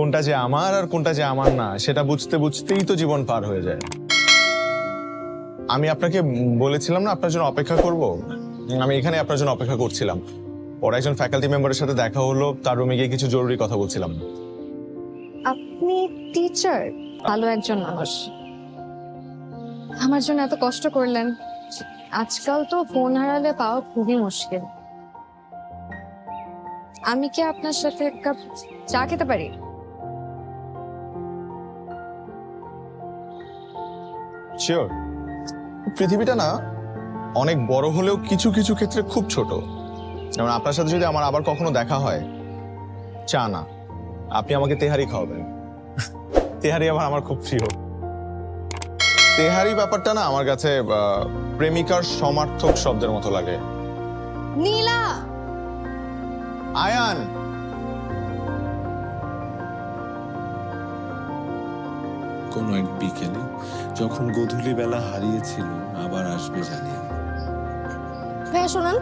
কোনটা যে আমার আর কোনটা যে আমার না সেটা বুঝতে বুঝতেই তো জীবন পার হয়ে যায়। আমি আপনাকে বলেছিলাম না আপনার জন্য অপেক্ষা করব, আমি এখানে আপনার জন্য অপেক্ষা করছিলাম। পরে একজন ফ্যাকাল্টি মেম্বারের সাথে দেখা হলো, তার রুমে গিয়ে কিছু জরুরি কথা বলছিলাম। আপনি টিচার? ভালো একজন মানুষ, আমার জন্য এত কষ্ট করলেন। আজকাল তো ফোন হারালে পাওয়া খুবই মুশকিল। আমি কি আপনার সাথে এক কাপ চা খেতে পারি? শিওর। পৃথিবীটা না অনেক বড় হলেও কিছু কিছু ক্ষেত্রে খুব ছোট। যেমন আপনার সাথে যদি আমার আবার কখনো দেখা হয়, চা না, আপনি আমাকে তেহারি খাওয়াবেন। তেহারি আমার খুব প্রিয়। তেহারি ব্যাপারটা না আমার কাছে প্রেমিকার সমার্থক শব্দের মতো লাগে। নীলা! আয়ান! কোনো এক বিকেলে যখন গোধূলি বেলা হারিয়েছিল আবার আসবে জানিয়ে। ভাইয়া শোনান,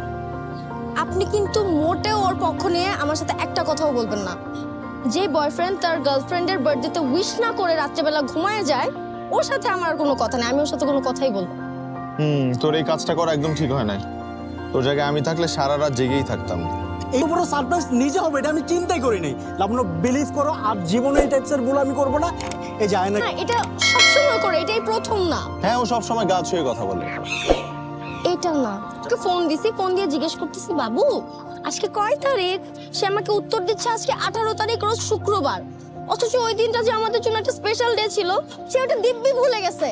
আপনি কিন্তু মোটেও ওর পক্ষ নিয়ে আমার সাথে একটা কথাও বলবেন না। যে বয়ফ্রেন্ড তার গার্লফ্রেন্ডের বার্থডেতে উইশ না করে রাত্রেবেলা ঘুমায় যায়, ওর সাথে আমার কোনো কথা নেই, আমি ওর সাথে কোনো কথাই বলবো না। তোর এই কাজটা করা একদম ঠিক হয় না। তোর জায়গায় আমি থাকলে সারা রাত জেগেই থাকতাম। এই বড় সারপ্রাইজ নিজে হবে এটা আমি চিন্তাই করি নাই। লাবণ্য, বিলিভ করো আর জীবনে এই টাইপসের ভুল আমি করবো না। এই যায় না, না, এটা সবসময় করে, এটাই প্রথম না। হ্যাঁ, ও সবসময় গা ছুঁয়ে কথা বলে। এটা না, তোকে ফোন দিছি, ফোন দিয়ে জিজ্ঞেস করতেছি বাবু আজকে কয় তারিখ, সে আমাকে উত্তর দিচ্ছে আজকে 18 তারিখ, রোজ শুক্রবার। অথচ ওই দিনটা যে আমাদের জন্য একটা স্পেশাল ডে ছিল, সে ওটা দিব্যি ভুলে গেছে।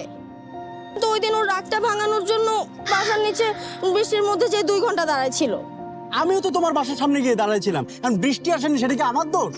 তো ওই দিন ওর রাগটা ভাঙানোর জন্য বাসার নিচে বৃষ্টির মধ্যে যে 2 ঘন্টা দাঁড়ায় ছিল। আমিও তো তোমার বাসার সামনে গিয়ে দাঁড়াইছিলাম, কারণ বৃষ্টি আসেনি, সেটা কি আমার দোষ?